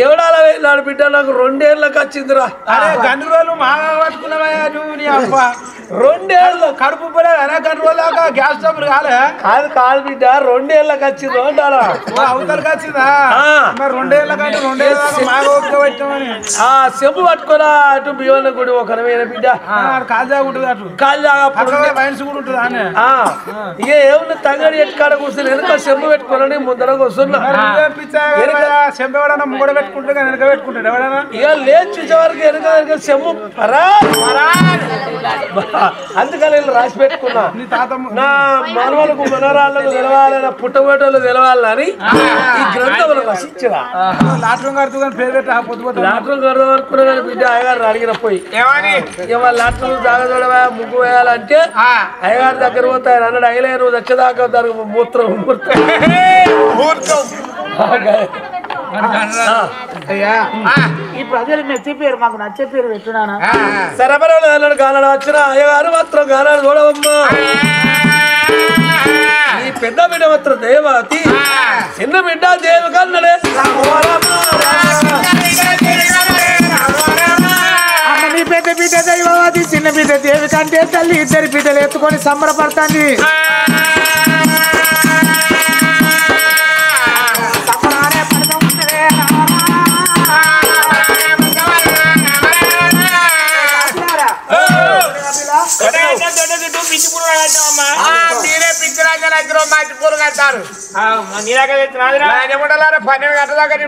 ఎవడాల వెళ్ళాడు బిడ్డ నాకు 2 ఏళ్ళకి వచ్చిందిరా. అరే గండు రోజులు మాగా పట్టుకున్నావా నువ్వు నీ అబ్బ 2 ఏళ్ళు కడుపు పోలేదా గండు రోజులు గ్యాస్ స్టవ్ కాలే కాదు కాదు బిడ్డ 2 ఏళ్ళకి వచ్చింది అంటారా అవతలకి వచ్చిందా మరి 2 ఏళ్ళ కంటే 2 ఏళ్ళ మాగా పెట్టామని చెంబు పట్టుకోరా అటు బియ్యం గుడి ఒక బిడ్డ కాజా ఉంటుంది అటు కాజా వైన్స్ కూడా ఉంటుంది అని ఇక ఏమన్నా తంగడి ఎట్టుకాడ కూర్చొని వెనక చెంబు పెట్టుకోనని ముందరకు వస్తున్నా చెంబెవడన్నా ముంగడ పెట్టుకుంటే వెనక పెట్టుకుంటాడు ఎవడన్నా ఇక లేచి చూసే వరకు వెనక వెనక చెంబు అందుకని నేను రాసి పెట్టుకున్నా నా మనవలకు మనవరాళ్ళకు తెలవాలని పుట్టబోటోళ్ళు తెలవాలని ఈ గ్రంథంలో రచించరా లాట్రం కడుతూ కానీ పేరు పెట్టి పొద్దు లాట్రం కడదాం అనుకున్నా కానీ బిడ్డ అయ్యగారు అడిగిన పోయి ఇక వాళ్ళ లాట్రం జాగ్రత్త ముగ్గు వేయాలంటే అయ్యగారి దగ్గర పోతాయి అన్నాడు అయ్యలే నువ్వు దచ్చదాకా దానికి మూత్రం ఈ ప్రజలు మెచ్చి పేరు మాకు నచ్చే పేరు పెట్టున్నానా సరబరాలు అన్నాడు గానాడు వచ్చిన అయ్యగారు మాత్రం గానాడు చూడవమ్మా ఈ పెద్ద బిడ్డ మాత్రం దేవతి చిన్న బిడ్డ దేవక అన్నాడే నీ పెద్ద బిడ్డ దైవవాది చిన్న బిడ్డ దేవి కంటే తల్లి ఇద్దరి బిడ్డలు ఎత్తుకొని సంబరపడుతుంది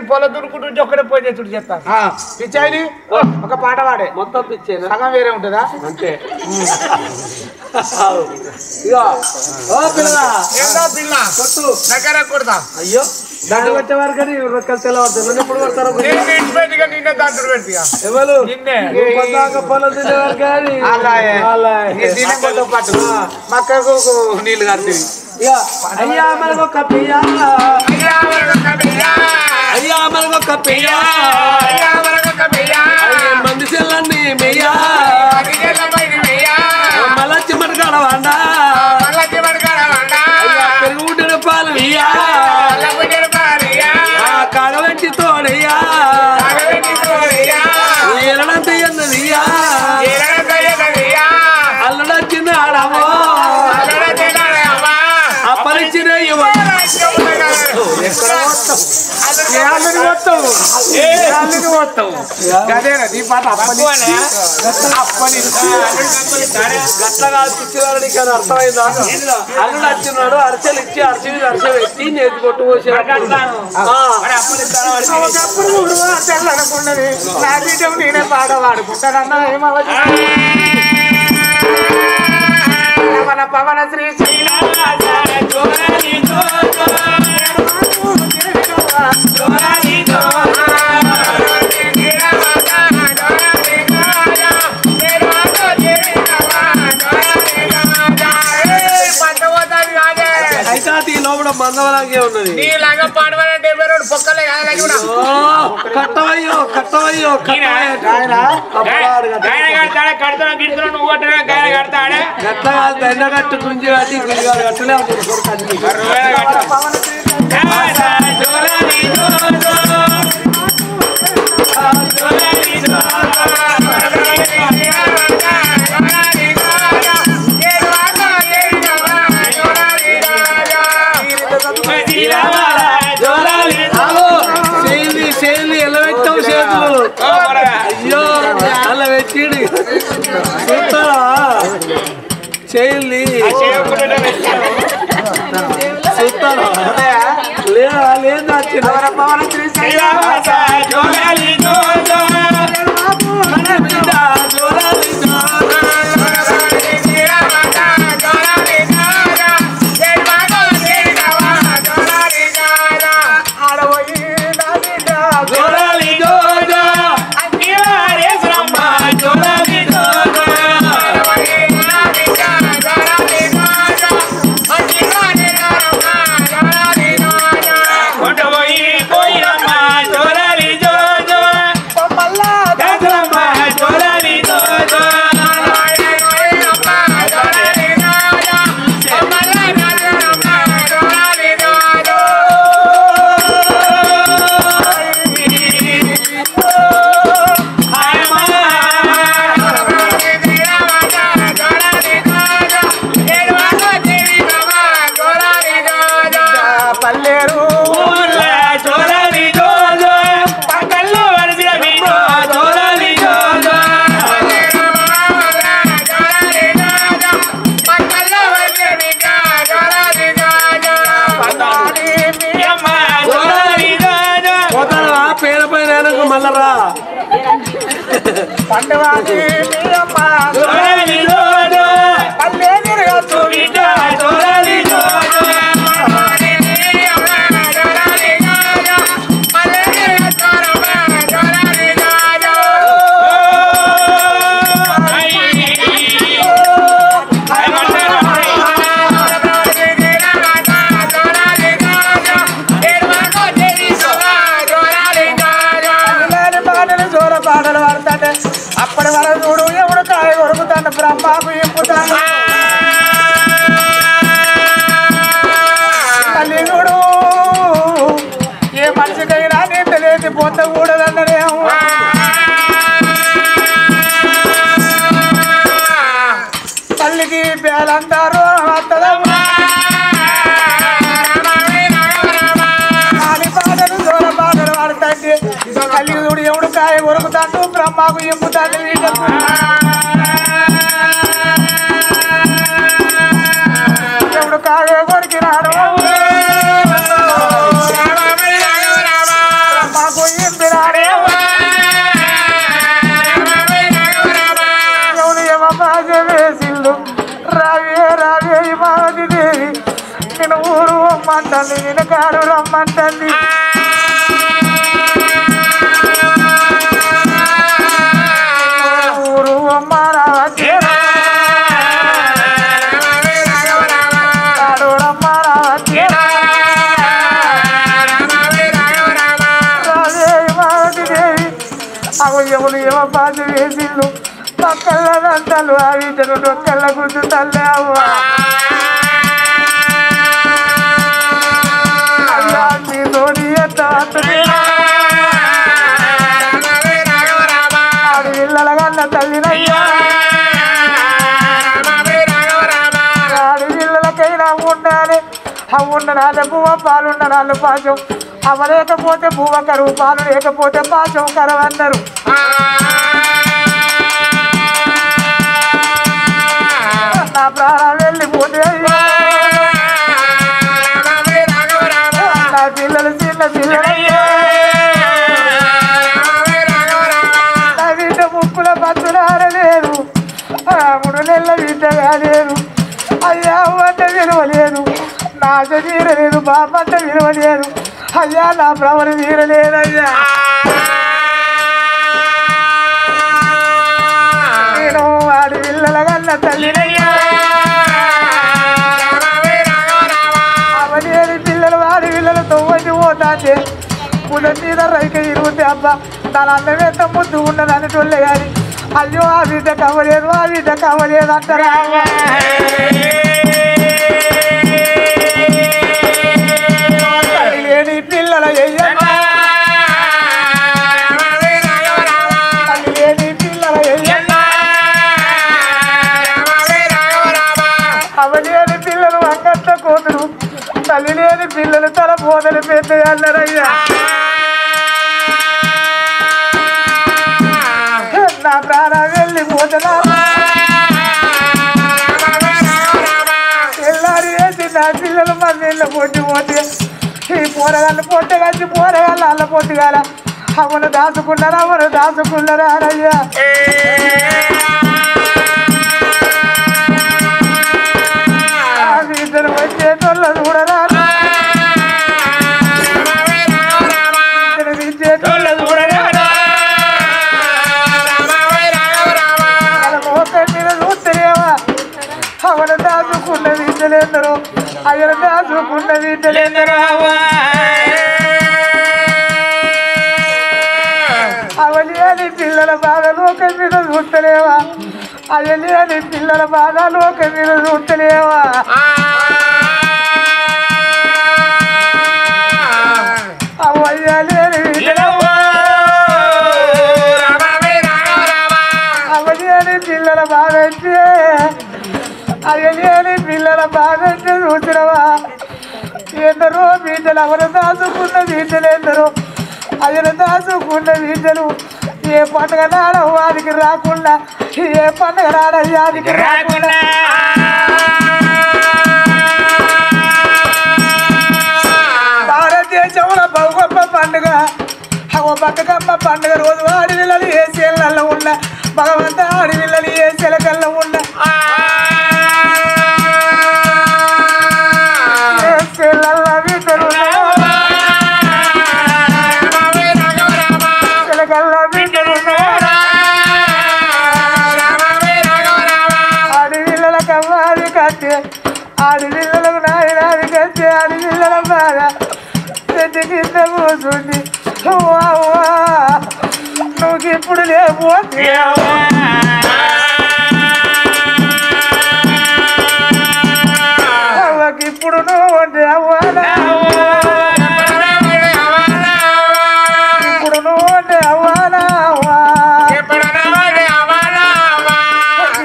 పొల దురుకుంటుంటే ఒక్కడే పోయి తెచ్చుడు చెప్తాను పిచ్చాయి ఒక పాట పాడే మొత్తం పిచ్చేనా సగం వేరే ఉంటుందా అంతే అయ్యో దాంట్లో వచ్చే వారు కానీ రొక్కలు తెల్లవారు ఎప్పుడు పడతారు ఎవరు పొలం తినేవారు కానీ మక్కకు నీళ్లు కడుతుంది అయ్యా మనకొక పియ్యా అయ్యా మనకొక పియ్యా మంది చెల్లండి మెయ్యా మలచ్చి మడకాడ వాడా పెరుగు ఉండిన పాలు ఇయ్యా కాగబెట్టి తోడయ్యా ఎలడంత ఎన్నదియ్యా అల్లడొచ్చిన ఆడమో అప్పనిచ్చిన గట్లగా పిచ్చివారని కానీ అర్థమైందా అల్లుడు వచ్చినాడు అరిసెలు ఇచ్చి అరిసె అరిసె పెట్టి నేతి కొట్టు పోసి నేనే పాట వాడుకుంటానన్నా ఏమన్నా పవన శ్రీ అయితే లోపల మందవలాగే ఉన్నది కట్టవయ్యో కట్టవయ్యో గట్ల దండ కట్టు గుంజి కట్టి గుంజి కట్టలే అయ్యో అలా పెట్టింది చూస్తారా చేయాలి చూస్తారా లేదా లేదా మళ్ళరా పండువాది మీ అమ్మ పల్లె తిరగచ్చు బిడ్డ పాటలు పాడుతాంటే అప్పటి వరకు చూడు ఎవడు కాయ కొరుకుతాడు బ్రహ్మకు ఇంపుతాడు తల్లి చూడు ఏ మనిషికైనా నేను తెలియదు పొందకూడదన్నదేమో తల్లికి పేలంటారు వస్తుందమ్మా పాటలు జోర పాటలు పాడుతాంటే తల్లి చూడు ఎవడు కాయ కొరుకుతాడు బ్రహ్మకు ఇంపుతాడు ఎవడు కాయ కొరికినాడు బ్రహ్మకు ఇంపినాడే ఎవడు యమబాజ వేసిండు రావే రావే మాది దేవి నేను ఊరు రమ్మంటుంది నేను కాడు రమ్మంటుంది ఊరు అమ్మ రావచ్చే కాడు రమ్మ రావచ్చే రావే మాది దేవి అవి ఎవరు ఏమో బాధ వేసిండు పక్కల దంతాలు ఆ వీటను డొక్కల గుర్తు తల్లే అవ్వ ఆడపిల్లలకన్నా తల్లినయ్యా ఆడపిల్లలకైనా ఉండాలి అవి ఉండనాలే పువ్వ పాలుండనాలు పాశం అవ లేకపోతే పువ్వ కరువు పాలు లేకపోతే పాశం కరువు అన్నారు నా ప్రాణం వెళ్ళిపోతే నా పిల్లలు చిన్న పిల్లలయ్యా నా బిడ్డ ముప్పుల పచ్చులారలేదు 3 నెలల బిడ్డ కాలేదు అయ్యా అంటే విలువలేదు నా ఆశ తీరలేదు బాపంట విలువలేదు అయ్యా నా భ్రమను తీరలేదయ్యా నేను వాడి పిల్లల కన్నా తల్లినయ్యా అవలేని పిల్లలు వాడి పిల్లలు తొవ్వని పోతాంటే పుదటి మీద రైక ఇరుగుతే అబ్బా దాని అందం ఎంత ముద్దు ఉన్నది అనేటోళ్ళే కానీ అయ్యో ఆ బిడ్డ కవ్వలేదు ఆ బిడ్డ కవ్వలేదు అంటారా లేని పిల్లల లేని పిల్లల అవలేని పిల్లలు అంగట్ట కోతులు తల్లి లేని పిల్లలు తల బోధలు పెద్ద అన్నారయ్యా నా ప్రాణం వెళ్ళిపోతున్నా ఎల్లారి వేసి నా పిల్లలు మందిళ్ళ పొట్టి పోతే ఈ పోరగాళ్ళు పొట్టగచ్చి పోరగాళ్ళు అల్ల పొట్టుగాల అవను దాచుకున్నారా అయ్యా ఇద్దరు వచ్చేటోళ్ళ చూడరా ఇచ్చేటోళ్ళ చూడరా మీద చూస్తలేవా అవను దాచుకున్న విద్యలేందరూ అయ్యను దాచుకున్న విద్యలేందరూ అవలేని పిల్లల బాధ లోకం మీద చూస్తలేవా అయ్యలేని పిల్లల బాధ లోకం మీద చూస్తలేవా అవయ్యలేని అవలేని పిల్లల బాధ అంటే అయ్యలేని పిల్లల బాధ అంటే చూసినవా ఎందరో బీజలు ఎవరు దాచుకున్న బీజలు ఎందరో అయ్యను దాచుకున్న బీజలు ఏ పండుగ నాడ వారికి రాకుండా ఏ పండుగ నాడ యాదికి రాకుండా భారతదేశంలో బహు గొప్ప పండుగ ఓ బతుకమ్మ పండుగ రోజు అడవిళ్ళని ఏ చేలలో ఉన్న భగవంత అడవిళ్ళని ఏ చెలకల్లో ఉన్న చెలల్లో బిడ్డలు చెలకల్లో బిడ్డలు అడవిళ్ళలకు అమ్మాది కత్తి అడవిళ్ళలకు నాయనాది కత్తి అడవిళ్ళల బాధ చెట్టు కింద కూర్చుంది నువ్వు ఇప్పుడు లేకపోతే ఇప్పుడు నువ్వు అంటే అవ్వాలా ఇప్పుడు నువ్వు అంటే అవ్వాలా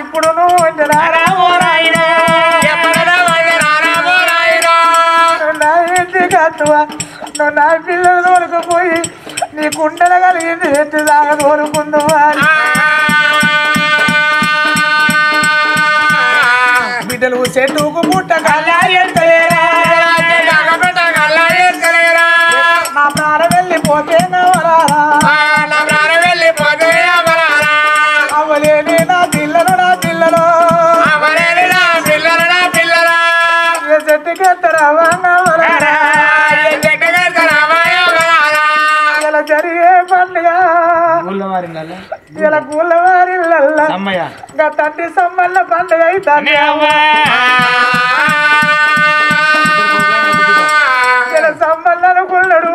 ఇప్పుడు నువ్వు అంటే నా ఇంటికి అత్తువా నువ్వు నా పిల్లలు తోలుకుపోయి నీ కుండలు కలిగింది ఎత్తు దాకా తోలుకుందువా బిడ్డలు చెట్టుకు పుట్ట నా ప్రాణం వెళ్ళిపోతే అవ్వలేని నా పిల్లలు చెట్టుకి ఎత్తరావా ఇలా జరిగే పండుగ ఇలా కూలవారిళ్ళల్లా ఇంకా తండ్రి సమ్మల్ల పండుగ అవుతాను ఇలా సమ్మల్ల అనుకున్నాడు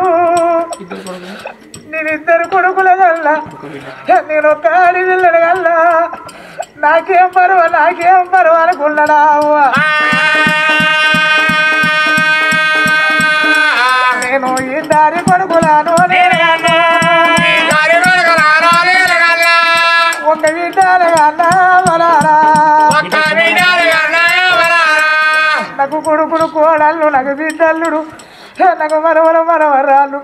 నేను ఇద్దరు కొడుకుల గల్లా నేను ఒక ఆడి పిల్లడు గల్లా నాకేం పర్వ అనుకున్నాడా నేను ఈ దారి కొడుకులాను ఒక విడాలగా నాకు కొడుకుడు కోడళ్ళు నాకు బిడ్డల్లుడు నాకు మనవరాళ్ళు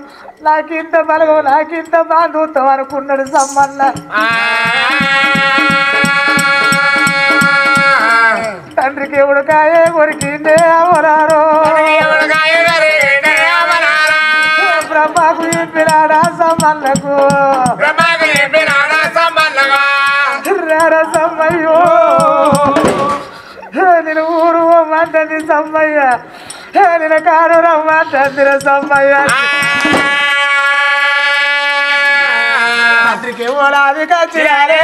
నాకింత బలగం నాకింత బాంధుత్వం అనుకున్నాడు సమ్మన్న తండ్రికి ఎవడుకాయే కొరికిందే అవరారో బ్రహ్మకు చెప్పినాడా సమ్మన్నకు సమ్మయ్యో నేను ఊరు రమ్మంటుంది సమ్మయ్య నేను కారు రమ్మంటుంది సమ్మయ్య తండ్రికి ఎవడాది కచ్చిరారే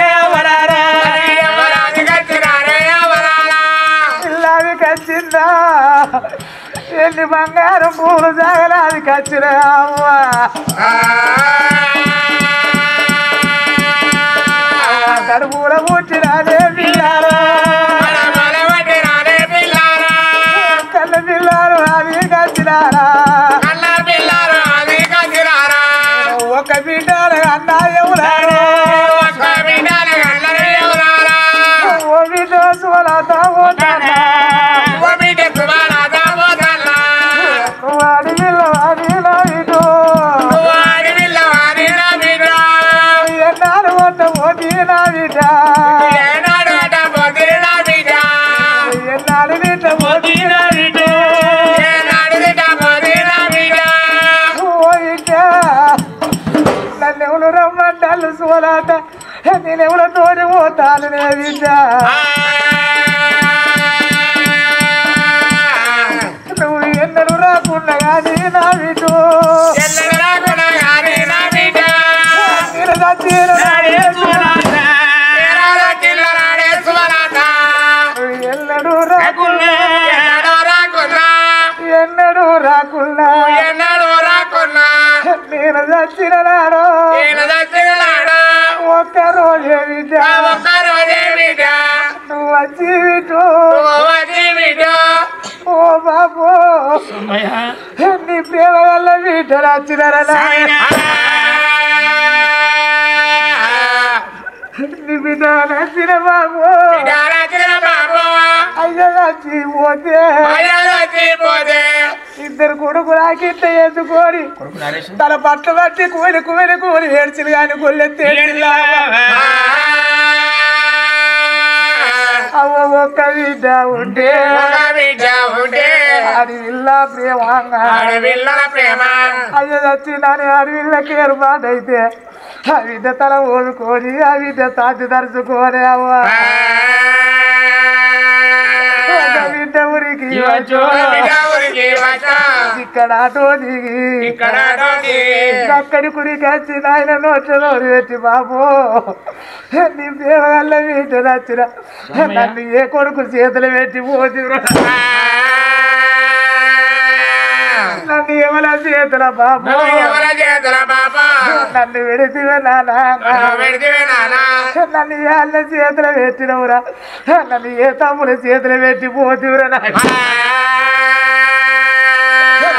ఇల్లాది కచ్చిందా ఎన్ని బంగారం పూలు జాగలాది కచ్చిరా అమ్మా కడుపుల పుట్టినాడే పిల్లారా కళ్ళ పిల్లారు అది కచ్చినారా ఒక బిడ్డలు అన్నా ఎవరారు ఓ బిడ్డ సుమలత వాడి పిల్లవాడి ఎన్నాడు వంట పోటీ నా బిడ్డ ఎన్నాడు బిడ్డ పోటీ నన్నెవరు రమ్మంటారు సోలాట నేనెవరో తోడి పోతాను నే బిడ్డ నువ్వు ఎన్నడు రాకుండా కానీ నా బిడ్డ ఎన్నడు రాకున్నా నేను చచ్చిన నాడు ఒక్కరోజే బిడ్డ నువ్వు వచ్చి బిడ్డు ఓ బాబు నీ ప్రేమ వల్ల బిడ్డ వచ్చినారా నీ బిడ్డ నచ్చిన బాబు అయ్యో చచ్చిపోతే ఇద్దరు కొడుకు నాకింత ఎత్తుకొని తన పట్ల బట్టి కూలి ఏడ్చిలు కానీ కొల్లెత్తి అవ్వ ఒక్క బిడ్డ ఉంటే అడవిల్లా ప్రేమ అయ్యో వచ్చిందని అడవిల్లకి ఏర్పాటైతే ఆ బిడ్డ తల ఓడుకొని ఆ బిడ్డ తాటి తరుచుకోనే అవ్వ బిడ్డ ఊరికి ఇక్కడ ఆటో దిగి అక్కడి కుడికి వచ్చి నాయన నోట్లో పెట్టి బాబు నీ పేవల్ల బిడ్డ నచ్చిన నన్ను ఏ కొడుకు చేతులు పెట్టి పోతి నన్ను ఎవల చేతుల బాబు నన్ను విడిచివే నాన్న నన్ను ఏ అల్ల చేతులు పెట్టినవురా నన్ను ఏ తమ్ముల చేతులు పెట్టి పోతివురా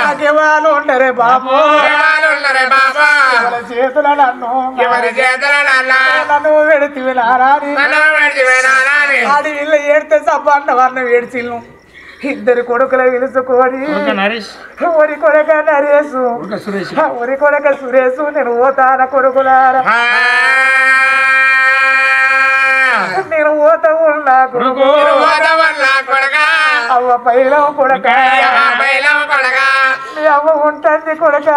నాకెవాళ్ళు ఉండరే బాబు చేతుల నన్ను వెడితివి నారాని అది వీళ్ళు ఏడితే సబ్బన్న వాళ్ళని వేడిచిల్లు ఇద్దరు కొడుకులు పిలుచుకొని ఒరి కొడక నరేసు ఒరి కొడక సురేసు నేను ఓతాన కొడుకులారా నేను ఓత ఉన్నా కొడుకు అవ్వ పైలం కొడక నీ అవ్వ ఉంటుంది కొడక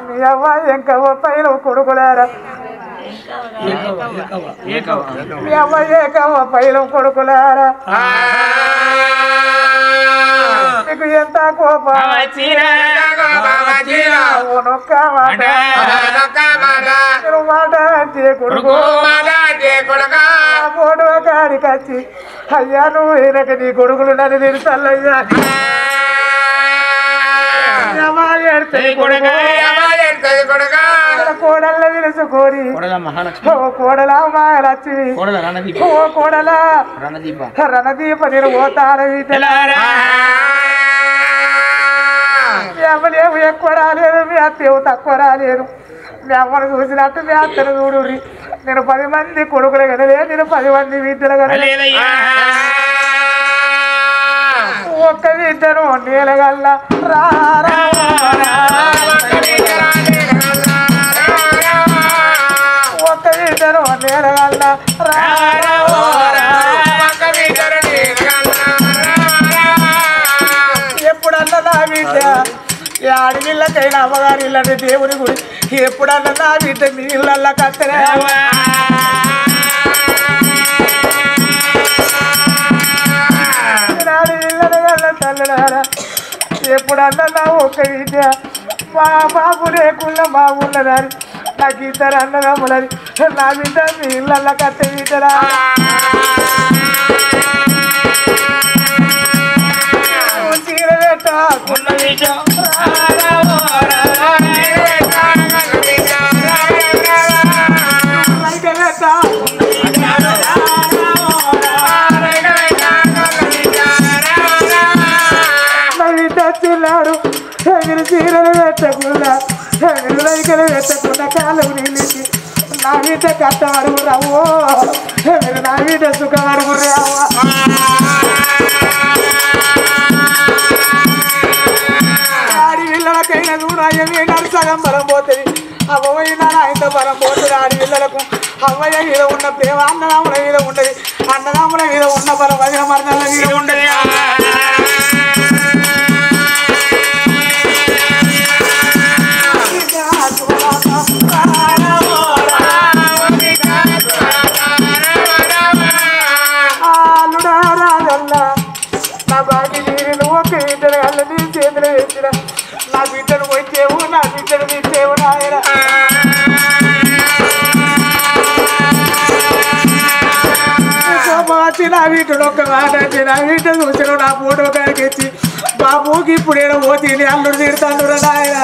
నీ అవ్వ ఎంకవ్వ పైలం కొడుకులారా మీ అవ్వ ఏకవ్వ పైలం కొడుకులారా నీకు ఎంత కోపం నొక్క మాట మాట అంటే కొడుకు పోటు కాడికి వచ్చి అయ్యా నువ్వు వెనక నీ కొడుకులు నన్ను తెలుసల్లయ్యా కోడళ్ళ విలుసుకోరి ఓ కోడల మహాలక్ష్మి ఓ కోడల రణదీప నేను పోతాను మీ అమ్మలేము ఎక్కువ రాలేదు మీ అత్తేమో తక్కువ రాలేదు మీ అమ్మను చూసినట్టు మీ అత్తను చూడు నేను 10 మంది కొడుకులు కదలే నేను 10 మంది విద్యలు కదలే ఒక్క విద్యను నీలగల్లా ఒక్క విద్యను నీలగల్లా ఎప్పుడన్నా నా విద్య ఆడవిళ్ళకైనా అమ్మగారి ఇళ్ళని దేవుని గుడి ఎప్పుడన్నా నా విద్య మీ ఇళ్ళల్లా కత్తనే తల్లడారా ఎప్పుడన్నా నా ఒక్క విద్య మా బాబు లేకుండా మా ఊళ్ళదారి నాకు 2 అన్నదమ్ములని నా బిడ్డ మీ ఇళ్ళల్లా కత్త విద్యరా చీర చిన్నాడు ఎగిరి చీరలు పెట్టకుండా ఎగిరి రైకలు పెట్టకుండా కాలు నిలిచి నా మీద కట్ట అడుగు రావో మీరు నా మీద సుఖం అడుగు రావా ఆడి పిల్లలకైనా కూడా ఏమైనా సగం బలం పోతుంది అవ్వయినా ఇంత బలం పోతుంది ఆడి పిల్లలకు అవ్వయ్య మీద ఉన్న ప్రేమ అన్నదమ్ముల మీద ఉంటుంది అన్నదమ్ముల మీద ఉన్న బలం వదిన మరణాల మీద ఉండదు నా బాకి నీరు ఒక బిడ్డను అల్ల నీ చేతులు వేసిన నా బిడ్డను వచ్చేవు నా బిడ్డను తీసేవు నాయన వచ్చి నా బిడ్డను ఒక్క మాట అంటే నా బిడ్డ చూసిన నా ఫోటో కాడికి వచ్చి బాబుకి ఇప్పుడు ఏదో పోతే అల్లుడు తిడతాడు నాయన